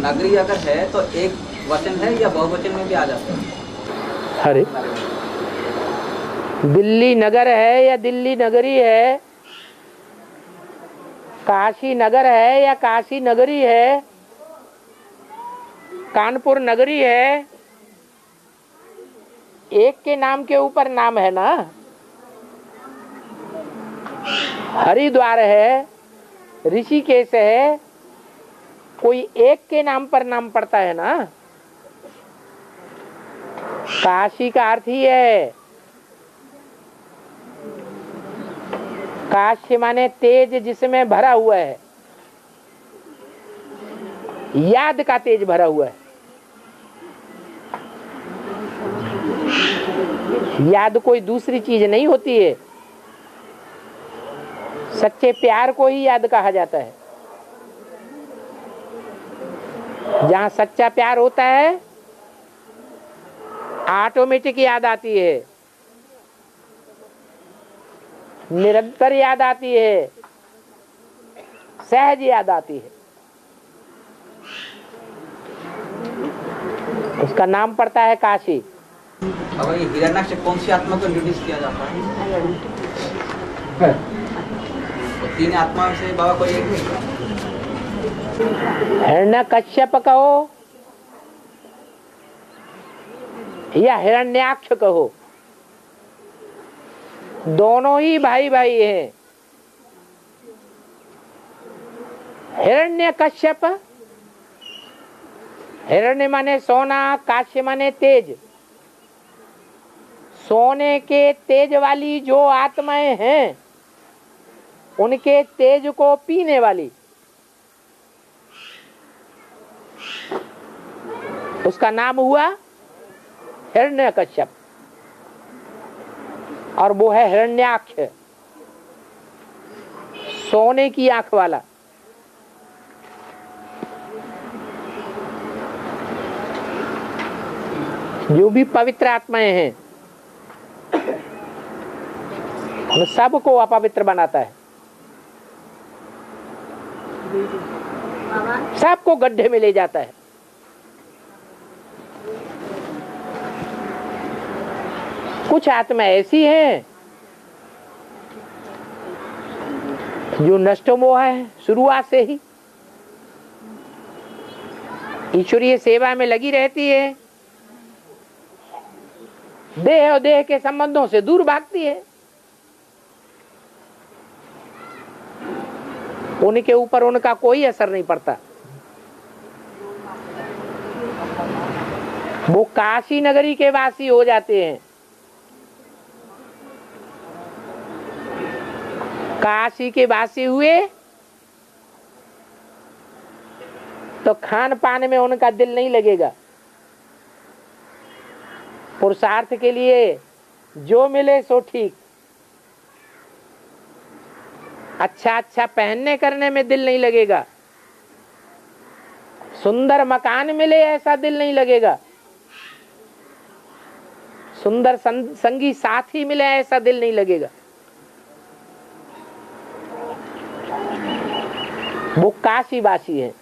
नगरी अगर है तो एक वचन है या बहुवचन में भी आ जाता है? अरे दिल्ली नगर है या दिल्ली नगरी है, काशी नगर है या काशी नगरी है, कानपुर नगरी है, एक के नाम के ऊपर नाम है ना। हरिद्वार है, ऋषिकेश है, कोई एक के नाम पर नाम पड़ता है ना। काशी का अर्थ ही है, काशी माने तेज जिसमें भरा हुआ है, याद का तेज भरा हुआ है। याद कोई दूसरी चीज नहीं होती है, सच्चे प्यार को ही याद कहा जाता है। जहां सच्चा प्यार होता है ऑटोमेटिक याद आती है, निरंतर याद आती है, सहज याद आती है। उसका नाम पड़ता है काशी। अब ये हिरण्यक से कौन सी आत्मा को इंट्रोड्यूस किया जाता है? तो तीन आत्मा से बाबा कोई एक है? हिरण्यकश्यप कहो या हिरण्याक्ष कहो, दोनों ही भाई भाई हैं। हिरण्यकश्यप, हिरण्य माने सोना, काश्य माने तेज। सोने के तेज वाली जो आत्माएं हैं उनके तेज को पीने वाली, उसका नाम हुआ हिरण्यकश्यप, और वो है हिरण्याक्ष, सोने की आंख वाला। जो भी पवित्र आत्माएं हैं उन सबको अपवित्र बनाता है, सबको गड्ढे में ले जाता है। कुछ आत्मा ऐसी हैं जो नष्टमोह है शुरुआत से ही, ईश्वरीय सेवा में लगी रहती है, देह और देह के संबंधों से दूर भागती है। उनके ऊपर उनका कोई असर नहीं पड़ता। वो काशी नगरी के वासी हो जाते हैं। काशी के वासी हुए तो खान पान में उनका दिल नहीं लगेगा। पुरुषार्थ के लिए जो मिले सो ठीक, अच्छा अच्छा पहनने करने में दिल नहीं लगेगा, सुंदर मकान मिले ऐसा दिल नहीं लगेगा, सुंदर संगी साथी मिले ऐसा दिल नहीं लगेगा। वो काशीवासी है,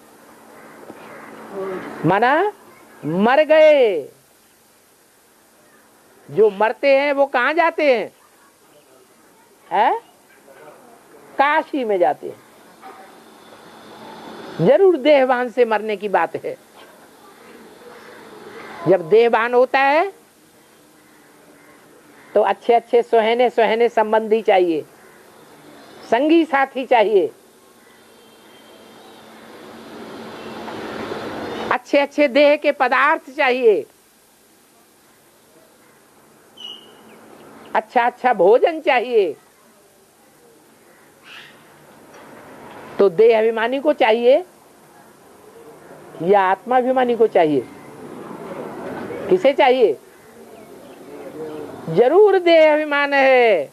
माना मर गए। जो मरते हैं वो कहाँ जाते हैं? है? काशी में जाते हैं। जरूर देहवान से मरने की बात है। जब देहवान होता है तो अच्छे अच्छे सुहाने सुहाने संबंधी चाहिए, संगी साथी चाहिए, अच्छे अच्छे देह के पदार्थ चाहिए, अच्छा अच्छा भोजन चाहिए। तो देह अभिमानी को चाहिए या आत्माभिमानी को चाहिए? किसे चाहिए? जरूर देह अभिमान है।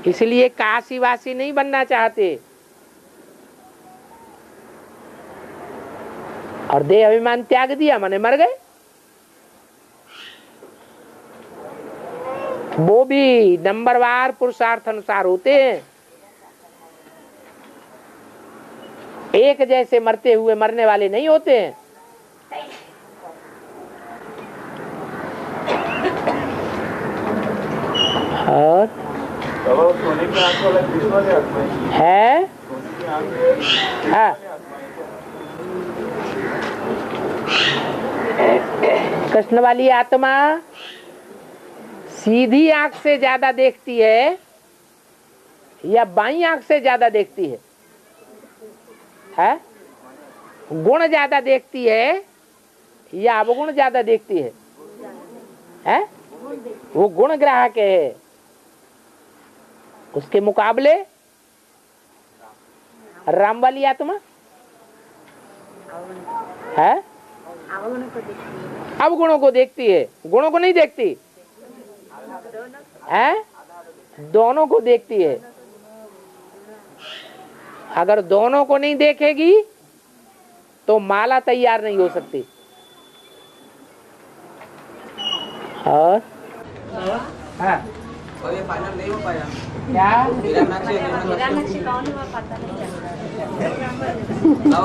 इसलिए काशीवासी नहीं बनना चाहते और देह अभिमान त्याग दिया माने मर गए। वो भी नंबरवार पुरुषार्थ अनुसार होते हैं। एक जैसे मरते हुए मरने वाले नहीं होते हैं। और सोने की आंख वाला कृष्ण वाले आत्मा है हाँ। कृष्ण वाली आत्मा सीधी आंख से ज्यादा देखती है या बाईं आंख से ज्यादा देखती है? गुण ज्यादा देखती है या अवगुण ज्यादा देखती है? वो गुण ग्राहक है। उसके मुकाबले राम वाली आत्मा है अवगुणों को देखती है, गुणों को नहीं देखती है, दोनों को देखती है। अगर दोनों को नहीं देखेगी तो माला तैयार नहीं हो सकती। और हाँ और ये फाइनल नहीं हो पाया क्या हिरण्याक्ष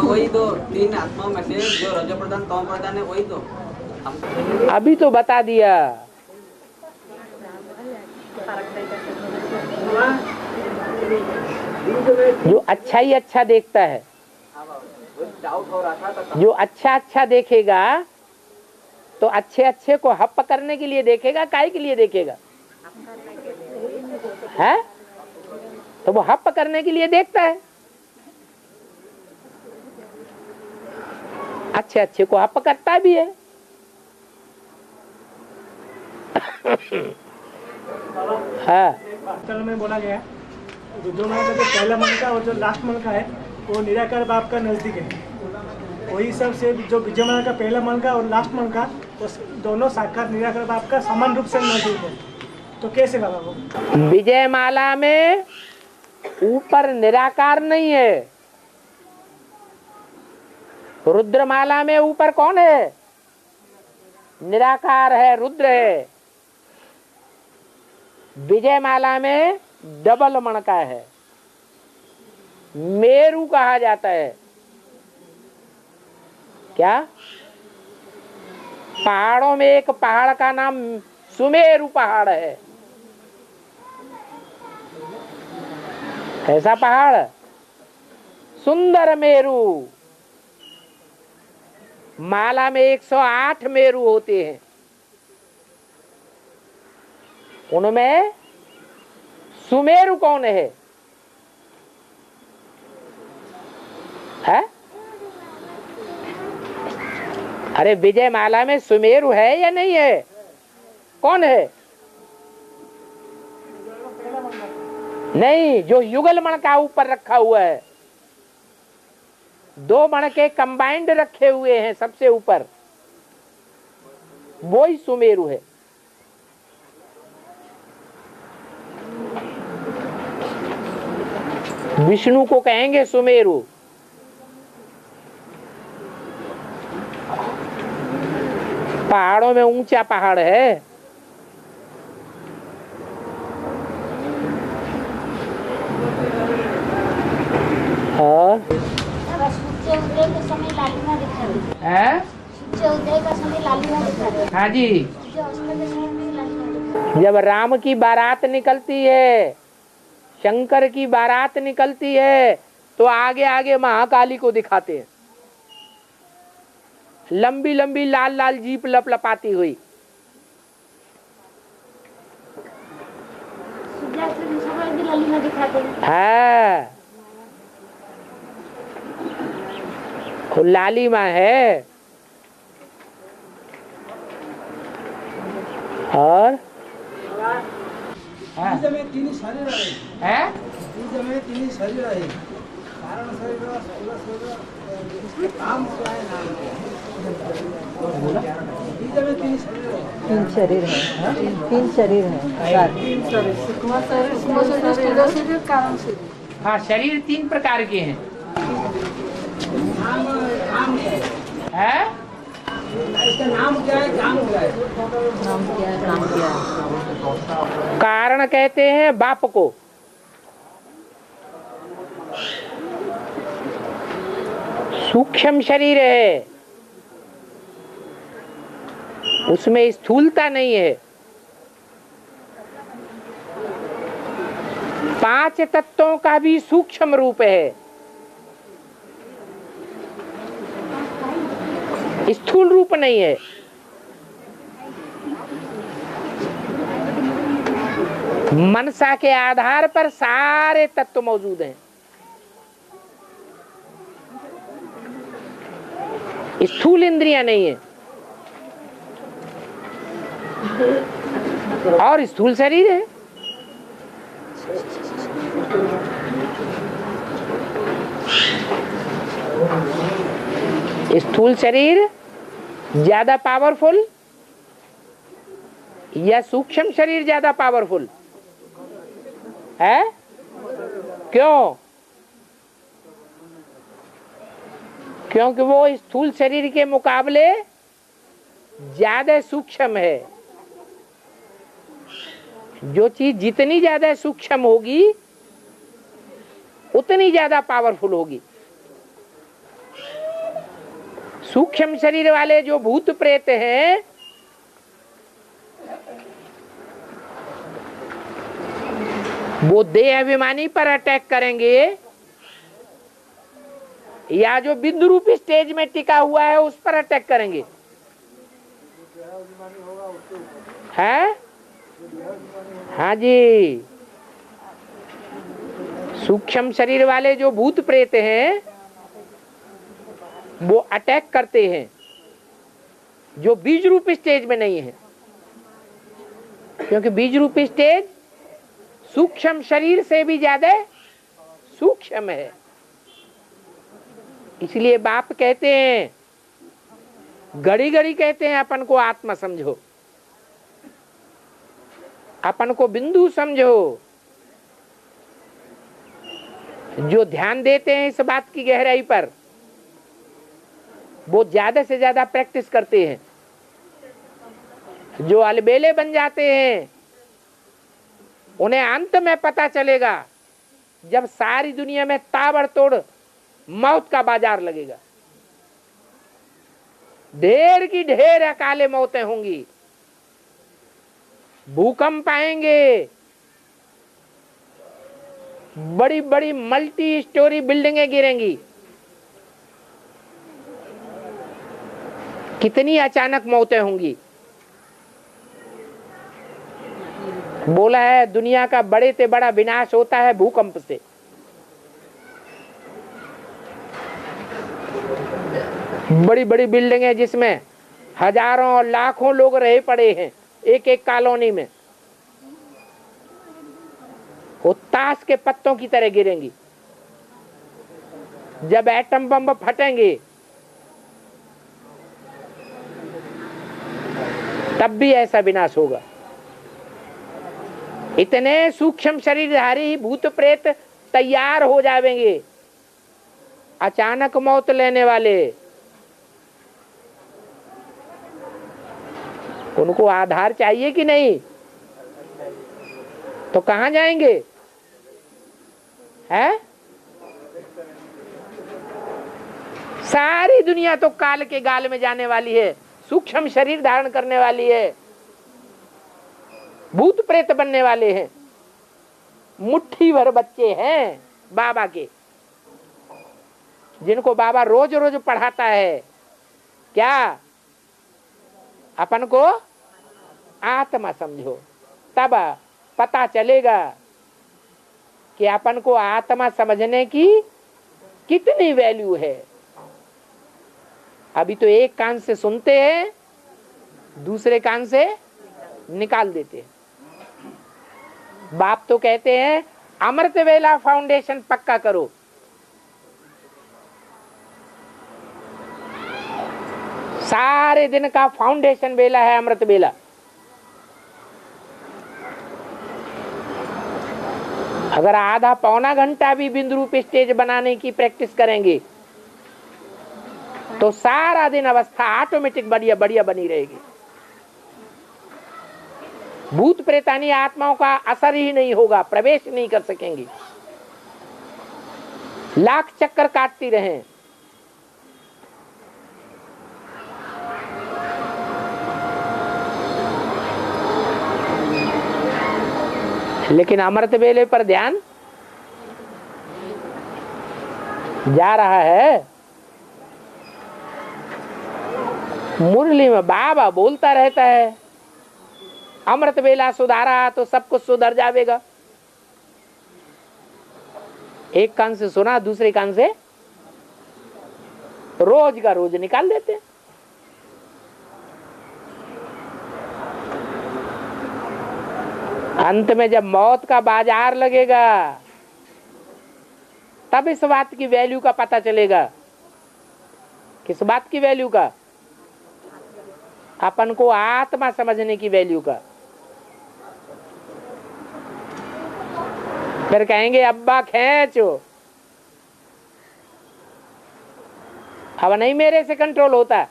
वही तो तीन आत्माओं में से जो रजो प्रधान तमो प्रधान है वही तो हम अभी तो बता दिया। जो अच्छा ही अच्छा देखता है, डाउट हो रहा था जो अच्छा अच्छा देखेगा तो अच्छे अच्छे को हप करने के लिए देखेगा, काहे के लिए देखेगा? है तो वो हप करने के लिए देखता है। अच्छे अच्छे को हप करता भी है। हाँ चल में बोला गया रुद्र माला का जो पहला मन का और जो लास्ट मन का है वो निराकार बाप का नजदीक है। वही सब से जो विजय माला का पहला मन का और लास्ट मन का वो दोनों साकार निराकार बाप का समान रूप से नजदीक है। तो कैसे लगा वो? विजय माला में ऊपर निराकार नहीं है, रुद्रमाला में ऊपर कौन है? निराकार है, रुद्र है। विजय माला में डबल मणका है, मेरु कहा जाता है। क्या? पहाड़ों में एक पहाड़ का नाम सुमेरु पहाड़ है। कैसा पहाड़? सुंदर मेरु। माला में 108 मेरु होते हैं, उनमें सुमेरु कौन है? अरे विजय माला में सुमेरु है या नहीं है? कौन है? नहीं, जो युगल मणका ऊपर रखा हुआ है, दो मणके कंबाइंड रखे हुए हैं सबसे ऊपर, वो ही सुमेरु है। विष्णु को कहेंगे सुमेरु। पहाड़ों में ऊंचा पहाड़ है, और सूर्य उदय के समय लालिमा दिखा है? सूर्य उदय का समय लालिमा दिखा हाँ जी। सूर्य अस्त के समय में लालिमा दिखा। जब राम की बारात निकलती है, शंकर की बारात निकलती है, तो आगे आगे महाकाली को दिखाते हैं, लंबी लंबी लाल लाल जीप लपलपाती हुई। सूर्यास्त के समय भी लालिमा दिखाते हैं। है लालिमा है। और तीन शरीर है? तीन शरीर है कारण शरीर काम तीन शरीर है, तीन शरीर है, सूक्ष्म शरीर, स्थूल शरीर, कारण शरीर। हाँ, शरीर तीन प्रकार के हैं। है? इसका नाम क्या है? काम क्या है? नाम क्या है? नाम क्या है? कारण कहते हैं बाप को, सूक्ष्म शरीर है, उसमें स्थूलता नहीं है। 5 तत्वों का भी सूक्ष्म रूप है, स्थूल रूप नहीं है। मनसा के आधार पर सारे तत्व मौजूद हैं। स्थूल इंद्रियां नहीं है और स्थूल शरीर है। स्थूल शरीर ज्यादा पावरफुल या सूक्ष्म शरीर ज्यादा पावरफुल है? क्यों? क्योंकि वो स्थूल शरीर के मुकाबले ज्यादा सूक्ष्म है। जो चीज जितनी ज्यादा सूक्ष्म होगी उतनी ज्यादा पावरफुल होगी। सूक्ष्म शरीर वाले जो भूत प्रेत हैं वो देह अभिमानी पर अटैक करेंगे या जो बिंदु रूप स्टेज में टिका हुआ है उस पर अटैक करेंगे। है? हाँ जी, सूक्ष्म शरीर वाले जो भूत प्रेत हैं वो अटैक करते हैं जो बीज रूप स्टेज में नहीं है, क्योंकि बीज रूप स्टेज सूक्ष्म शरीर से भी ज्यादा सूक्ष्म है। इसलिए बाप कहते हैं, घड़ी घड़ी कहते हैं अपन को आत्मा समझो, अपन को बिंदु समझो। जो ध्यान देते हैं इस बात की गहराई पर वो ज्यादा से ज्यादा प्रैक्टिस करते हैं। जो अलबेले बन जाते हैं उन्हें अंत में पता चलेगा जब सारी दुनिया में ताबड़तोड़ मौत का बाजार लगेगा। ढेर की ढेर अकाले मौतें होंगी, भूकंप आएंगे, बड़ी बड़ी मल्टी स्टोरी बिल्डिंगें गिरेंगी। कितनी अचानक मौतें होंगी। बोला है दुनिया का बड़े से बड़ा विनाश होता है भूकंप से। बड़ी बड़ी बिल्डिंगें जिसमें हजारों और लाखों लोग रहे पड़े हैं एक एक कॉलोनी में, वो ताश के पत्तों की तरह गिरेंगी। जब एटम बम फटेंगे तब भी ऐसा विनाश होगा। इतने सूक्ष्म शरीरधारी भूत प्रेत तैयार हो जाएंगे अचानक मौत लेने वाले। उनको आधार चाहिए कि नहीं? तो कहां जाएंगे? है? सारी दुनिया तो काल के गाल में जाने वाली है, सूक्ष्म शरीर धारण करने वाली है, भूत प्रेत बनने वाले हैं। मुट्ठी भर बच्चे हैं बाबा के, जिनको बाबा रोज रोज पढ़ाता है क्या? अपन को आत्मा समझो, तब पता चलेगा कि अपन को आत्मा समझने की कितनी वैल्यू है। अभी तो एक कान से सुनते हैं, दूसरे कान से निकाल देते हैं। बाप तो कहते हैं अमृत वेला फाउंडेशन पक्का करो। सारे दिन का फाउंडेशन वेला है अमृत वेला। अगर आधा पौना घंटा भी बिंदु रूप स्टेज बनाने की प्रैक्टिस करेंगे तो सारा दिन अवस्था ऑटोमेटिक बढ़िया बढ़िया बनी रहेगी। भूत प्रेतानी आत्माओं का असर ही नहीं होगा, प्रवेश नहीं कर सकेंगी। लाख चक्कर काटती रहें, लेकिन अमृत वेले पर ध्यान जा रहा है। मुरली में बाबा बोलता रहता है अमृत वेला सुधारा तो सब कुछ सुधर जाएगा। एक कान से सुना, दूसरे कान से रोज का रोज निकाल देते हैं। अंत में जब मौत का बाजार लगेगा तब इस बात की वैल्यू का पता चलेगा। किस बात की वैल्यू का? अपन को आत्मा समझने की वैल्यू का। फिर कहेंगे अब्बा खींचो, अब नहीं मेरे से कंट्रोल होता।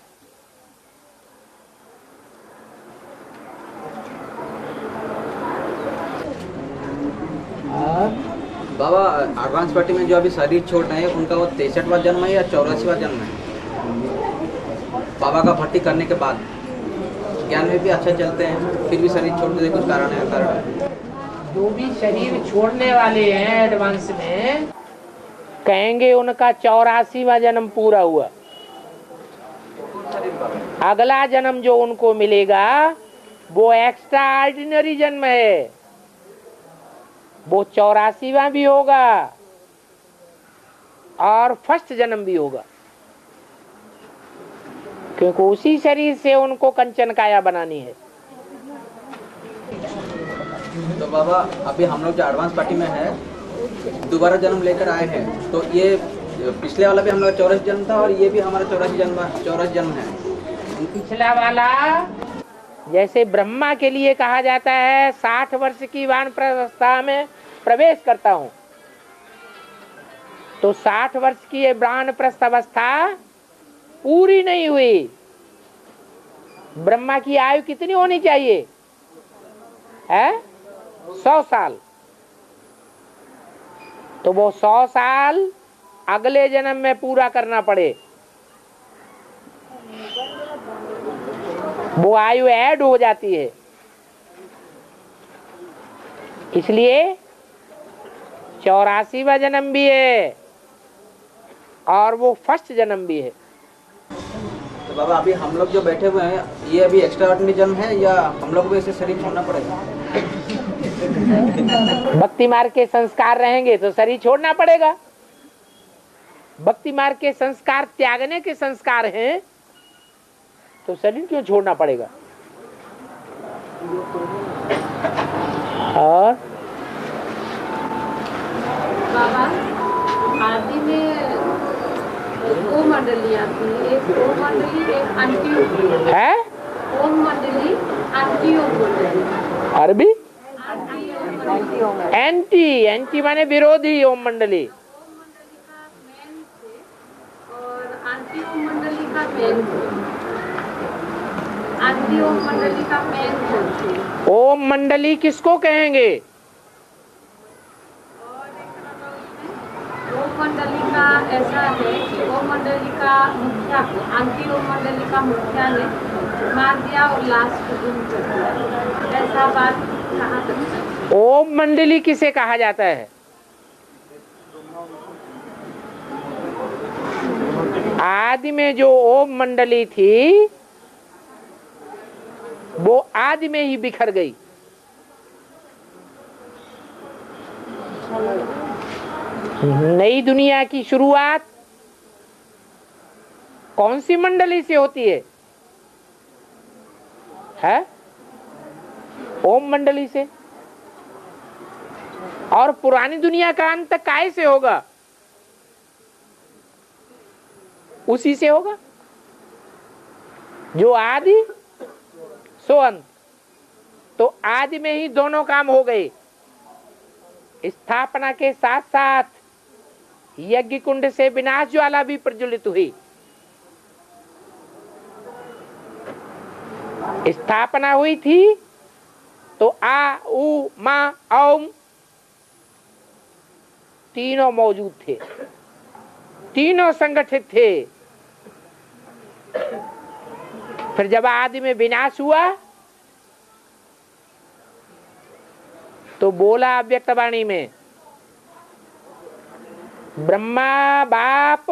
बाबा एडवांस पार्टी में जो अभी शरीर छोड़ रहे हैं उनका वो 63वां जन्म है या 84वां जन्म है? बाबा का भर्ती करने के बाद ज्ञान में भी अच्छा चलते हैं, फिर भी शरीर छोड़ देते, कुछ कारण है? जो भी शरीर छोड़ने वाले हैं एडवांस में, कहेंगे उनका 84वां जन्म पूरा हुआ। अगला जन्म जो उनको मिलेगा वो एक्स्ट्रा ऑर्डिनरी जन्म है, वो 84वां भी होगा और फर्स्ट जन्म भी होगा, क्योंकि उसी शरीर से उनको कंचन काया बनानी है। तो बाबा अभी हम लोग जो एडवांस पार्टी में है दोबारा जन्म लेकर आए हैं, तो ये पिछले वाला भी हम लोग 84 जन्म था और ये भी हमारा 84 जन्म है। पिछला वाला जैसे ब्रह्मा के लिए कहा जाता है 60 वर्ष की वानप्रस्था में प्रवेश करता हूं, तो 60 वर्ष की ये वानप्रस्थ अवस्था पूरी नहीं हुई। ब्रह्मा की आयु कितनी होनी चाहिए? है 100 साल। तो वो 100 साल अगले जन्म में पूरा करना पड़े, वो आयु ऐड हो जाती है। इसलिए 84वां जन्म भी है और वो फर्स्ट जन्म भी है। तो बाबा अभी हम लोग जो बैठे हुए हैं ये अभी एक्स्ट्रा ऑर्डिनरी जन्म है या हम लोग को ऐसे शरीर छोड़ना पड़ेगा? भक्ति मार्ग के संस्कार रहेंगे तो शरीर छोड़ना पड़ेगा। भक्ति मार्ग के संस्कार त्यागने के संस्कार हैं तो शरीर क्यों छोड़ना पड़ेगा? और बाबा आदि में ओम मंडली आती है, एक ओम मंडली, एक अंटी ओम है। ओम मंडली, अंटी ओम मंडली। अरबी अंटी ओम मंडली। एंटी, एंटी माने विरोधी ओम मंडली। और अंटी ओम मंडली का मेन थे। अंटी ओम मंडली का मेन थे। ओम मंडली किसको कहेंगे? ओम मंडली का ऐसा है कि ओम मंडली का मुखिया को अंतिम ओम मंडली का मुखिया ने मार दिया और लाश को गुम कर दिया, ऐसा बात कहा था। ओम मंडली किसे कहा जाता है? आदि में जो ओम मंडली थी वो आदि में ही बिखर गई। नई दुनिया की शुरुआत कौन सी मंडली से होती है? ओम मंडली से। और पुरानी दुनिया का अंत काय से होगा? उसी से होगा जो आदि सो अंत। तो आदि में ही दोनों काम हो गए। स्थापना के साथ साथ यज्ञ कुंड से विनाश ज्वाला भी प्रज्वलित हुई। स्थापना हुई थी तो आ उ मा ओम तीनों मौजूद थे, तीनों संगठित थे। फिर जब आदि में विनाश हुआ तो बोला अव्यक्त वाणी में, ब्रह्मा बाप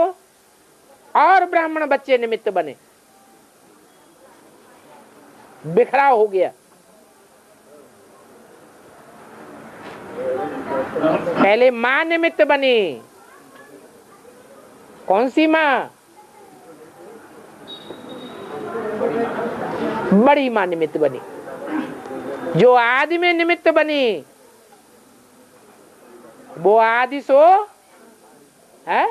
और ब्राह्मण बच्चे निमित्त बने, बिखराव हो गया। पहले मां निमित्त बनी। कौन सी मां? बड़ी मां निमित्त बनी, जो आदि में निमित्त बनी। वो आदि सो है,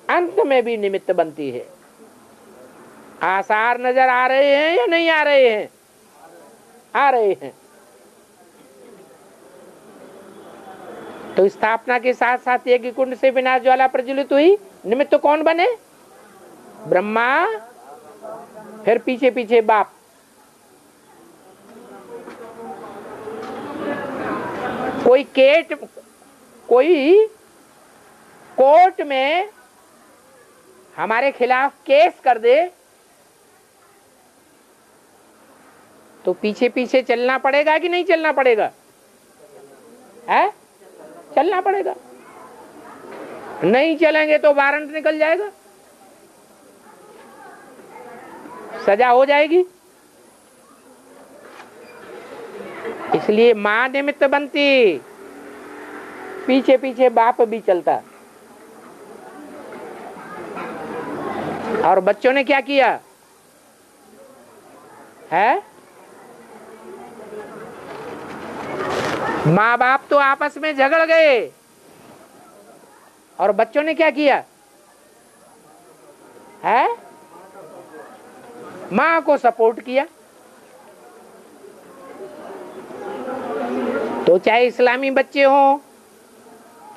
अंत में भी निमित्त बनती है। आसार नजर आ रहे हैं या नहीं आ रहे हैं? आ रहे हैं। तो स्थापना के साथ साथ यज्ञ कुंड से विनाश ज्वाला प्रज्वलित हुई। निमित्त कौन बने? ब्रह्मा, फिर पीछे पीछे बाप। कोई कोर्ट में हमारे खिलाफ केस कर दे तो पीछे पीछे चलना पड़ेगा कि नहीं चलना पड़ेगा? है? चलना पड़ेगा। नहीं चलेंगे तो वारंट निकल जाएगा, सजा हो जाएगी। इसलिए मां निमित्त बनती, पीछे पीछे बाप भी चलता। और बच्चों ने क्या किया है? माँ बाप तो आपस में झगड़ गए और बच्चों ने क्या किया है? माँ को सपोर्ट किया। तो चाहे इस्लामी बच्चे हो,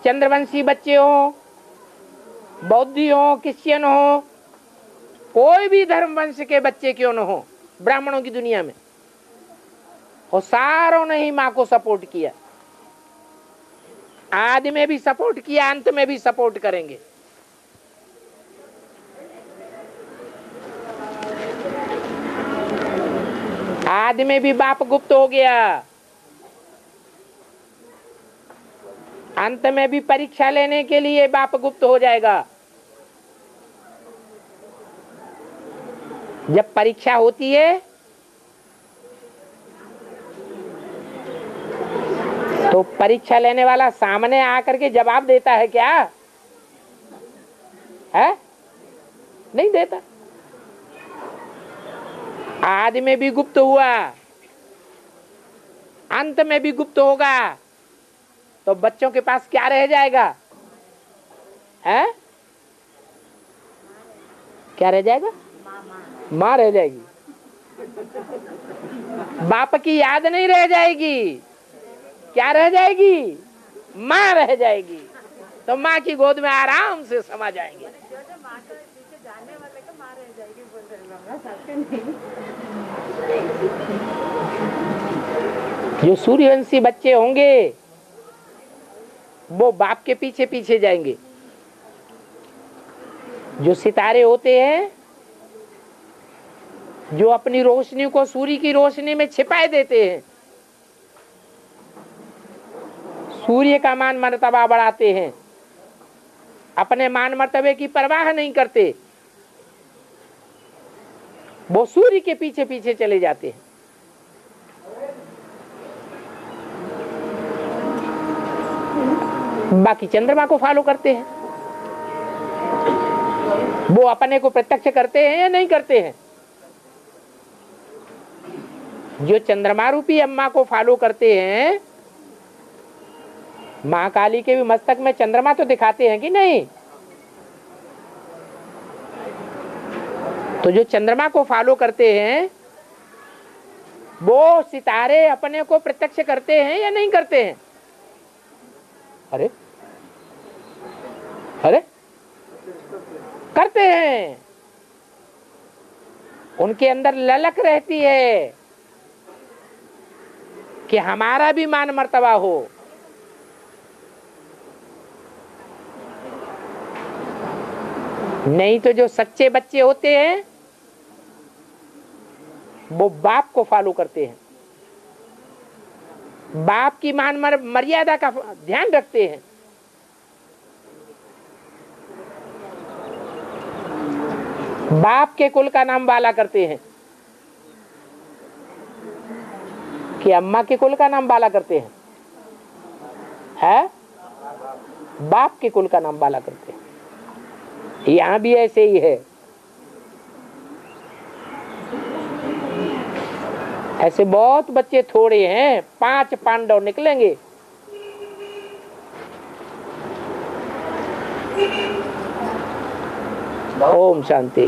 चंद्रवंशी बच्चे हो, बौद्धि हो, क्रिश्चियन हो, कोई भी धर्म वंश के बच्चे क्यों न हो ब्राह्मणों की दुनिया में, और सारों ने ही मां को सपोर्ट किया। आदि में भी सपोर्ट किया, अंत में भी सपोर्ट करेंगे। आदि में भी बाप गुप्त हो गया, अंत में भी परीक्षा लेने के लिए बाप गुप्त हो जाएगा। जब परीक्षा होती है तो परीक्षा लेने वाला सामने आकर के जवाब देता है क्या? है? नहीं देता। आदि में भी गुप्त हुआ, अंत में भी गुप्त होगा, तो बच्चों के पास क्या रह जाएगा? है? क्या रह जाएगा? माँ रह जाएगी। बाप की याद नहीं रह जाएगी। क्या रह जाएगी? माँ रह जाएगी। तो माँ की गोद में आराम से समा जाएंगे। जो सूर्यवंशी बच्चे होंगे वो बाप के पीछे पीछे जाएंगे। जो सितारे होते हैं, जो अपनी रोशनी को सूर्य की रोशनी में छिपाए देते हैं, सूर्य का मान मर्तबा बढ़ाते हैं, अपने मान मर्तबे की परवाह नहीं करते, वो सूर्य के पीछे पीछे चले जाते हैं। बाकी चंद्रमा को फॉलो करते हैं। वो अपने को प्रत्यक्ष करते हैं या नहीं करते हैं? जो चंद्रमा रूपी अम्मा को फॉलो करते हैं, मां काली के भी मस्तक में चंद्रमा तो दिखाते हैं कि नहीं? तो जो चंद्रमा को फॉलो करते हैं वो सितारे अपने को प्रत्यक्ष करते हैं या नहीं करते हैं? अरे अरे करते हैं। उनके अंदर ललक रहती है कि हमारा भी मान मर्तबा हो। नहीं तो जो सच्चे बच्चे होते हैं वो बाप को फॉलो करते हैं। बाप की मान मर्यादा का ध्यान रखते हैं। बाप के कुल का नाम बाला करते हैं कि अम्मा के कुल का नाम बाला करते हैं? है? बाप के कुल का नाम बाला करते हैं। यहां भी ऐसे ही है। ऐसे बहुत बच्चे थोड़े हैं, 5 पांडव निकलेंगे। ओम शांति।